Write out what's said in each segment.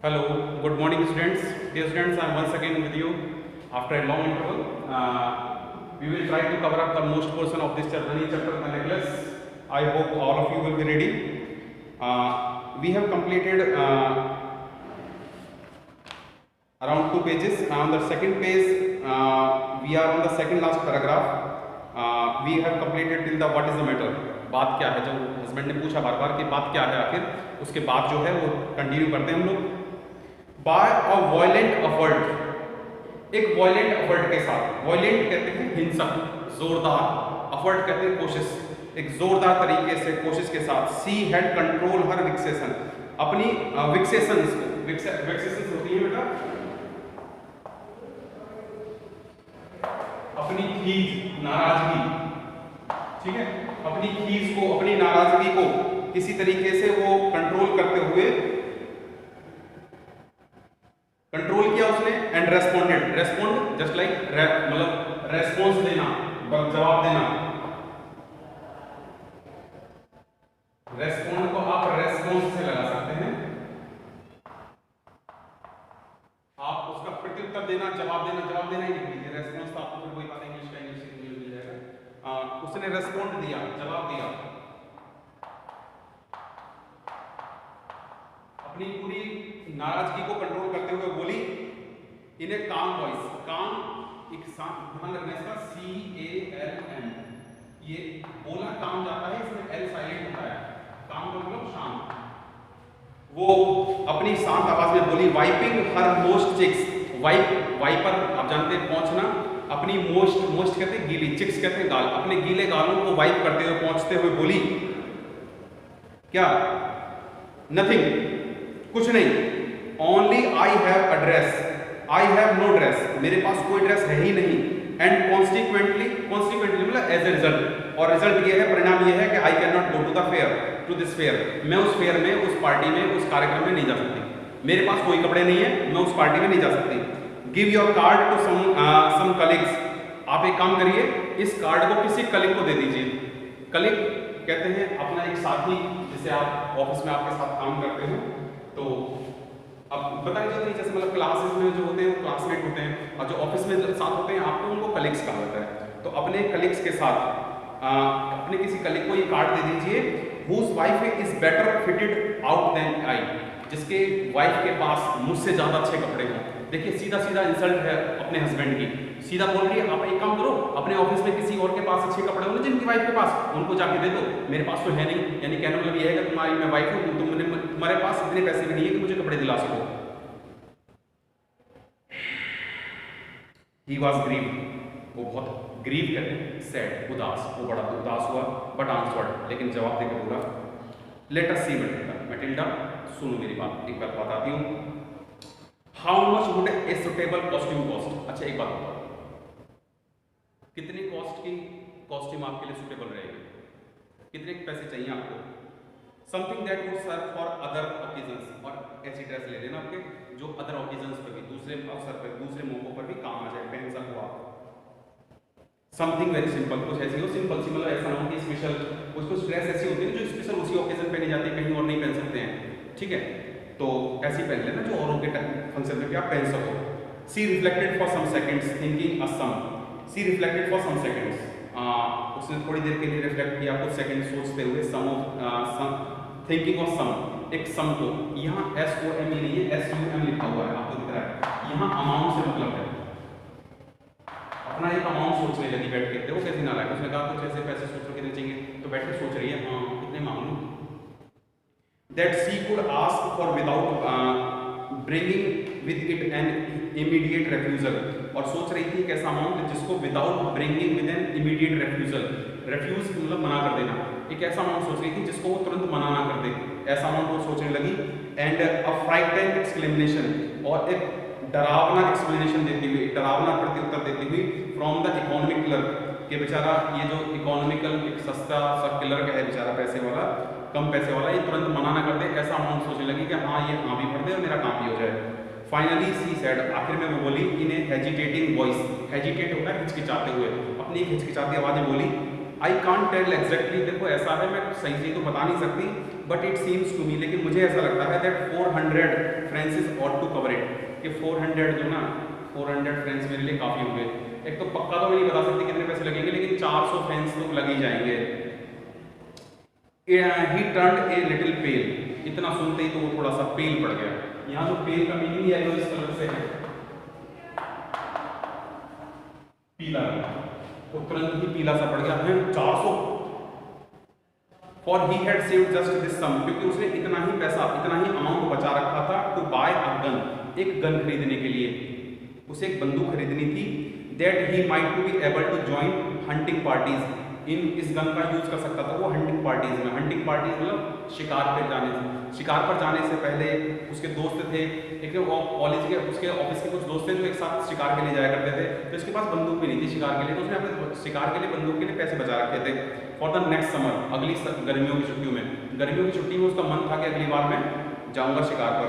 Hello, good morning students. Dear students, I am once again with you after a long interval. We will try to cover up the most portion of this running chapter, the necklace. I hope all of you will be ready. We have completed around 2 pages. On the second page, we are on the second last paragraph. We have completed till the what is the matter. बात क्या है, जो husband ने पूछा बार बार कि बात क्या है आखिर, उसके बाद जो है वो कंटिन्यू करते हैं हम लोग. बाय अ वॉयलेंट अफर्ट, एक वॉयलेंट अफर्ट के साथ, वॉयलेंट कहते हैं हिंसक, जोरदार, अफर्ट कहते हैं कोशिश, एक जोरदार तरीके से कोशिश के साथ. सी हैड कंट्रोल हर विक्सेशन, अपनी विक्सेशंस को, विक्सेशंस होती है बेटा अपनी खीज, नाराजगी, ठीक है, अपनी खीज को, अपनी नाराजगी को किसी तरीके से वो कंट्रोल करते हुए, कंट्रोल किया उसने. And responded, respond just like मतलब रेस्पॉन्स देना, जवाब देना. रेस्पॉन्ड को आप रेस्पॉन्स से लगा सकते हैं, आप उसका प्रत्युत्तर देना, जवाब देना, जवाब देना ही लिख लीजिए. रेस्पॉन्स तो आपको फिर वही बात इंग्लिश का इंग्लिश मिल जाएगा. उसने रेस्पॉन्ड दिया, जवाब दिया, अपनी पूरी नाराजगी को कंट्रोल करते हुए बोली इन ए काम वॉइस. काम एक ध्यान रखना इसका, CALM, ये बोला काम जाता है, इसमें L साइलेंट होता है. काम का मतलब शांत. वो अपनी शांत आवाज में बोली, वाइपिंग हर मोस्ट चिक्स. वाइपर आप जानते हैं पहुंचना, अपनी मोस्ट कहते हैं गीली, चिक्स कहते हैं गाल, अपने गीले गालों को वाइप करते हुए, पहुंचते हुए बोली क्या, नथिंग, कुछ नहीं. Only I have a dress, I have no dress, मेरे पास कोई ड्रेस है ही नहीं. एंड कॉन्सिक्वेंटली, कॉन्सिक्वेंटली मतलब एज ए रिजल्ट, और रिजल्ट ये है, परिणाम ये है कि I can not go to the fair, to this fair, मैं उस फेयर में, उस पार्टी में, उस कार्यक्रम में नहीं जा सकती. मेरे पास कोई कपड़े नहीं है, मैं उस पार्टी में नहीं जा सकती. Give your card to some colleagues, आप एक काम करिए, इस कार्ड को किसी कलीग को दे दीजिए. कलीग कहते हैं अपना एक साथी, जिसे आप ऑफिस में आपके साथ काम करते हो. तो अब बताइए जो नहीं, जैसे मतलब क्लासेस में जो होते हैं वो क्लासमेट होते हैं, और जो ऑफिस में साथ होते हैं आपको उनको कलीग्स कहा जाता है. तो अपने कलीग्स के साथ अपने किसी कलीग को ये कार्ड दे दीजिए. Whose wife is better fitted out than I, जिसके वाइफ के पास मुझसे ज़्यादा अच्छे कपड़े हों. देखिए सीधा सीधा इंसल्ट है अपने हस्बैंड की. सीधा बोल रही है, आप एक काम करो, अपने ऑफिस में किसी और के पास अच्छे कपड़े हो ना जिनकी वाइफ के पास, उनको जाके दे दो, मेरे पास तो है नहीं. यानी कहने मतलब ये है कि तुम्हारी मैं वाइफ हूँ, तुम्हारे पास इतने पैसे भी नहीं है कि मुझे कपड़े दिला सको. ही वॉज ग्रीव, वो बहुत ग्रीव कहते हैं, सैड, उदास, वो बड़ा उदास हुआ. बट आंसर्ड, लेकिन जवाब देकर बोला, लेट अस सी मैटिल्डा, मैटिल्डा सुनो मेरी बात, एक बात बताती हूँ. How much would a suitable costume cost. अच्छा एक बात बताओ, कितने कॉस्ट की कॉस्ट्यूम आपके लिए सुटेबल रहेगी, कितने पैसे चाहिए आपको. Something that would serve for other occasions, और ऐसी ड्रेस ले लेना आपके जो अदर ओकेजन्स पर भी, दूसरे अवसर पर, दूसरे मौकों पर भी काम आ जाए, पहन सको आप. समथिंग वेरी सिंपल, कुछ ऐसी हो, सिंपल सी, मतलब ऐसा ना हो कि स्पेशल, कुछ ड्रेस ऐसी होती है जो स्पेशल उसी ओकेजन पहनी जाती है, कहीं और नहीं पहन सकते हैं, ठीक है. तो ऐसी पहन लेना जो औरों के फंक्शन में भी आप पहन सको. She reflected for some seconds thinking a sum, she reflected for some seconds, उसने थोड़ी देर के लिए रिफ्लेक्ट किया, कुछ सेकंड सोचते हुए, सम ऑफ थिंकिंग ऑफ सम, एक सम को. यहाँ SOM नहीं है, SUM लिखा हुआ है, आपको दिख रहा है. यहाँ अमाउंट से मतलब है, अपना एक अमाउंट सोचने लगी बैठ के. देखो कैसी नालायक, उसने कहा कुछ ऐसे पैसे सोच रहे कितने चाहिए, तो बैठ के सोच रही है, हाँ कितने मांग लूँ. That she could ask for without bringing with it an immediate refusal, और सोच रही थी एक ऐसा अमाउंट जिसको without bringing with an immediate refusal, refuse मतलब मना कर देना, एक ऐसा अमाउंट सोच रही थी जिसको वो तुरंत मना ना कर दे, ऐसा अमाउंट वो सोचने लगी. एंड a frightened exclamation, और एक डरावना एक्सप्लेनेशन देती हुई, डरावना प्रत्युत्तर देती हुई, फ्रॉम द इकोनॉमिक क्लर्क, कि बेचारा ये जो इकोनॉमिकल एक सस्ता सा क्लर्क है बेचारा, पैसे वाला, कम पैसे वाला, ये तुरंत मना ना कर दे, ऐसा अमाउंट सोचने लगी कि हाँ ये हाँ भी भर दे और मेरा काम भी हो जाए. फाइनली सी सेड, आखिर में वो बोली इन ए हेजिटेटिंग वॉइस, हेजिटेट होता है हिचकिचाते हुए, अपनी एक हिचकिचाती आवाज में बोली, आई कांट टेल एग्जैक्टली, देखो ऐसा है मैं सही से तो बता नहीं सकती, but it seems to me, लेकिन मुझे ऐसा लगता है that 400 francs ought to cover it, कि 400 जो ना 400 फ्रेंड्स मेरे लिए काफ़ी होंगे। एक तो पक्का तो मैं नहीं बता सकती कितने पैसे लगेंगे, लेकिन 400 फ्रेंड्स तो लग ही जाएंगे। ही टर्न्ड ए लिटिल पेल, इतना सुनते ही तो वो थोड़ा सा पेल पड़ गया। यहाँ जो पेल का मीनिंग येलो इस कलर से है, पीला, तो तुरंत ही पीला सा पड़ गया है 400। For he had saved just this sum, क्योंकि उसने इतना ही पैसा, इतना ही अमाउंट बचा रखा था, टू बाय अ गन, एक गन खरीदने के लिए, उसे एक बंदूक खरीदनी थी, that he might to be able to join hunting parties, इन इस गन का यूज कर सकता था वो हंटिंग पार्टीज में। हंटिंग पार्टीज मतलब शिकार पर जाने से, शिकार पर जाने से पहले उसके दोस्त थे, एक कॉलेज के उसके ऑफिस के कुछ दोस्त थे जो एक साथ शिकार के लिए जाया करते थे, तो इसके पास बंदूक भी नहीं थी शिकार के लिए, तो उसने अपने शिकार के लिए बंदूक के लिए पैसे बचा रखे थे। फॉर द नेक्स्ट समर, अगली गर्मियों की छुट्टियों में, गर्मियों की छुट्टी में उसका मन था कि अगली बार मैं जाऊंगा शिकार पर,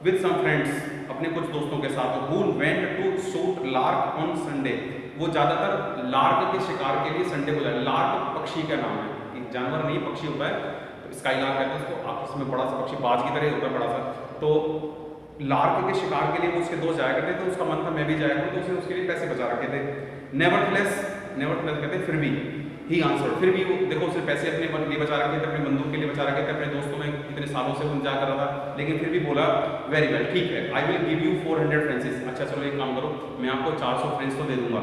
विद सम फ्रेंड्स, अपने कुछ दोस्तों के साथ, who went to shoot lark on Sunday, वो ज़्यादातर लार्क के शिकार के लिए संडे को जाए। लार्क पक्षी का नाम है, एक जानवर नहीं पक्षी होता है, तो स्काई लार्क कहते हैं उसको, आपस में बड़ा सा पक्षी बाज की तरह होता है बड़ा सा, तो लार्क के शिकार के लिए वो उसके दोस्त जाया करते थे, तो उसका मन था मैं भी जाया करूँ, तो उसने उसके लिए पैसे बचा रखे थे। नेवरथलेस, नेवरथलेस कहते हैं फिर भी, ही आंसर, फिर भी वो देखो उसने पैसे अपने लिए बचा रखे थे, अपनी बंदूक के लिए बचा रखे थे, अपने दोस्तों में इतने सालों से वो इंतजार कर रहा था, लेकिन फिर भी बोला वेरी वेल, ठीक है, I will give you 400 friends, अच्छा चलो एक काम करो, मैं आपको 400 फ्रेंड्स तो दे दूंगा,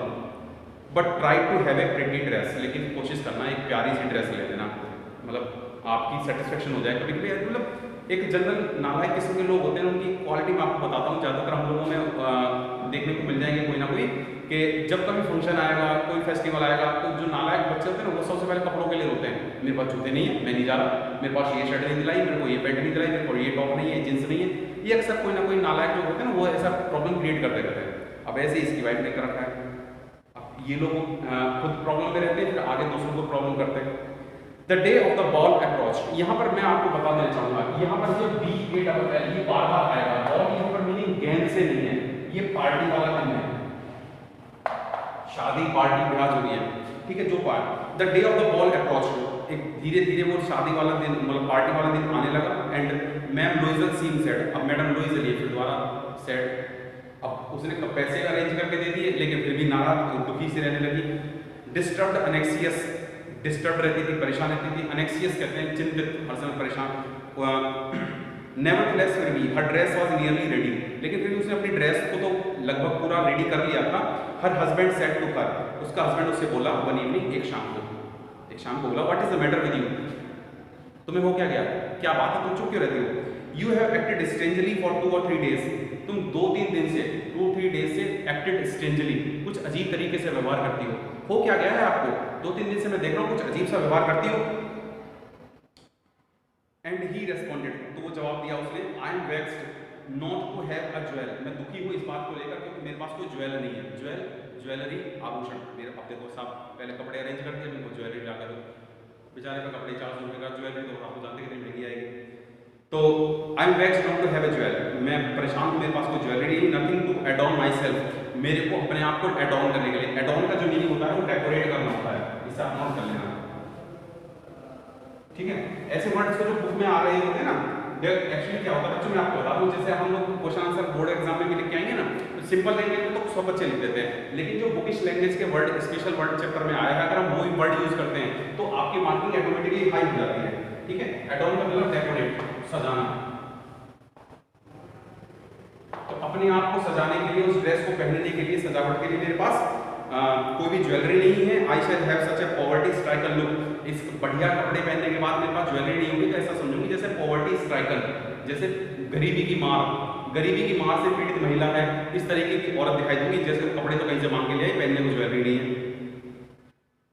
but try to have a pretty dress, लेकिन कोशिश करना एक प्यारी सी ड्रेस ले लेना, मतलब आपकी सेटिस्फेक्शन हो जाए। कभी कभी मतलब एक जनरल नालायक किस्म के लोग होते हैं, उनकी क्वालिटी मैं आपको बताता हूँ, ज़्यादातर हम लोगों में देखने को मिल जाएंगे कोई ना कोई, कि जब कभी फंक्शन आएगा, कोई फेस्टिवल आएगा, तो जो नालायक बच्चे होते हैं ना वो सबसे पहले कपड़ों के लिए रोते हैं, मेरे पास जूते नहीं है, मैं नहीं जा रहा, मेरे पास ये शर्ट नहीं दिलाई, मेरे को ये पैंट नहीं दिलाई, मेरे को ये टॉप नहीं है, जींस नहीं है, ये अक्सर कोई ना कोई नालायक जो होते हैं ना वो ऐसा प्रॉब्लम क्रिएट करते रहते हैं। अब ऐसे इसकी वाइफ ने कर रखा है, अब ये लोग खुद प्रॉब्लम में रहते हैं, फिर आगे दूसरों को प्रॉब्लम करते हैं। The day of the ball approach, यहाँ पर मैं आपको बता देना चाहूंगा, यहाँ पर ये BALL ये बार बार आएगा, बॉल यहाँ पर मीनिंग गेंद से नहीं है, ये पार्टी वाला दिन है, शादी पार्टी ब्याह जो भी है, ठीक है, जो part, the day of the ball approach, एक धीरे धीरे वो शादी वाला दिन मतलब पार्टी वाला दिन आने लगा, एंड मैम लुइजल सीम सेड, अब मैडम लुइजल ये फिर दोबारा सेड, अब उसने पैसे अरेंज करके दे दिए, लेकिन फिर भी नाराज दुखी से रहने लगी। डिस्टर्ब्ड अनेक्सियस, डिस्टर्ब रहती थी, परेशान रहती थी, अनेक्सियस कहते हैं चिंतित, हर समय परेशान। नेवरथलेस फिर भी, हर ड्रेस वाज नियरली रेडी, लेकिन फिर भी उसने अपनी ड्रेस को तो लगभग पूरा रेडी कर लिया था। हर हस्बैंड सेड टू हर, उसका हस्बैंड उससे बोला वन इवनिंग, एक शाम को बोला, what is the matter with you, तुम्हें हो क्या गया, क्या बात है, तुम चुप क्यों रहते हो, you have acted strangely for 2 or 3 days, तुम 2-3 दिन से 2-3 डेज से एक्टेड स्ट्रेंजली, कुछ अजीब तरीके से व्यवहार करती हो क्या गया है आपको, 2-3 दिन से मैं देख रहा हूँ कुछ अजीब सा व्यवहार करती हो। एंड ही रेस्पॉन्डेड, तो वो जवाब दिया उसने, I am vexed not to have a jewel, मैं दुखी हूँ इस बात को लेकर क्योंकि मेरे पास कोई ज्वेल नहीं है, ज्वेलरी आभूषण, मेरे अब देखो साहब पहले कपड़े अरेंज कर दिए, मेरे को ज्वेलरी ला कर, बेचारे पे कपड़े 400 रुपये का, ज्वेलरी तो आपको जानते कितनी महंगी आएगी, तो I am vexed not to have a jewel, मैं परेशान हूँ, मेरे पास कोई ज्वेलरी नहीं, nothing to adorn myself, मेरे को अपने आप को एडॉर्न करने के लिए, एडॉर्न का जो मीनिंग होता है वो डेकोरेट करना होता है, इसे आप नोट कर लेना, ठीक है। ऐसे वर्ड्स जो बुक में आ रहे होते हैं ना, एक्चुअली क्या होता है बच्चों, मैं आपको बता दूं, जैसे हम लोग क्वेश्चन आंसर बोर्ड एग्जाम में भी लिख के आएंगे ना, तो सिंपल लैंग्वेज में तो सब बच्चे लिख देते हैं, लेकिन जो बुकिश लैंग्वेज के वर्ड, स्पेशल वर्ड चैप्टर में आया है, अगर हम वही वर्ड यूज करते हैं तो आपकी मार्किंग ऑटोमेटिकली हाई हो जाती है, ठीक है। एडॉर्न का मतलब डेकोरेट, सजाना, तो अपने आप को सजाने के लिए, उस ड्रेस को पहनने के लिए, सजावट के लिए मेरे पास कोई भी ज्वेलरी नहीं है। I shall have such a poverty stricken look, इस बढ़िया कपड़े पहनने के बाद मेरे पास ज्वेलरी नहीं होगी तो ऐसा समझूंगी जैसे पॉवर्टी स्ट्राइकल, जैसे गरीबी की मार से पीड़ित महिला है, इस तरीके की औरत दिखाई दूंगी, जैसे कपड़े तो कहीं से मांग के लिए पहनने को ज्वेलरी नहीं है।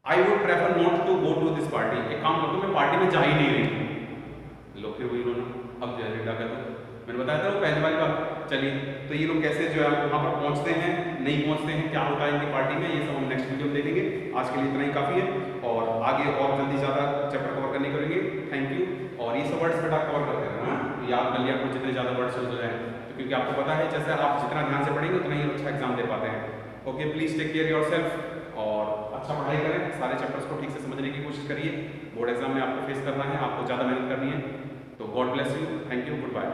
I would prefer not to go to this party, एक काम करता हूँ मैं पार्टी में जा ही नहीं रही, लोग फिर वही रोना, अब ज्वेलरी लगा दो, मैंने बताया था वो पहले वाली बात। चलिए, तो ये लोग कैसे जो है वहाँ पर पहुँचते हैं, नहीं पहुँचते हैं, क्या होता है इनकी पार्टी में, ये सब हम नेक्स्ट वीडियो में देखेंगे। आज के लिए इतना ही काफ़ी है, और आगे और जल्दी ज़्यादा चैप्टर कवर करने करेंगे। Thank you. और ये सब वर्ड्स बेटा कवर करते हैं, हाँ, याद कर लिया आपको जितने ज़्यादा वर्ड्स हो जाए, तो क्योंकि आपको पता है जैसे आप जितना ध्यान से पढ़ेंगे उतना ही अच्छा एग्जाम दे पाते हैं। Okay, please take care yourself और अच्छा पढ़ाई करें, सारे चैप्टर्स को ठीक से समझने की कोशिश करिए। बोर्ड एग्जाम में आपको फेस करना है, आपको ज़्यादा मेहनत करनी है। तो God bless you, thank you, good bye.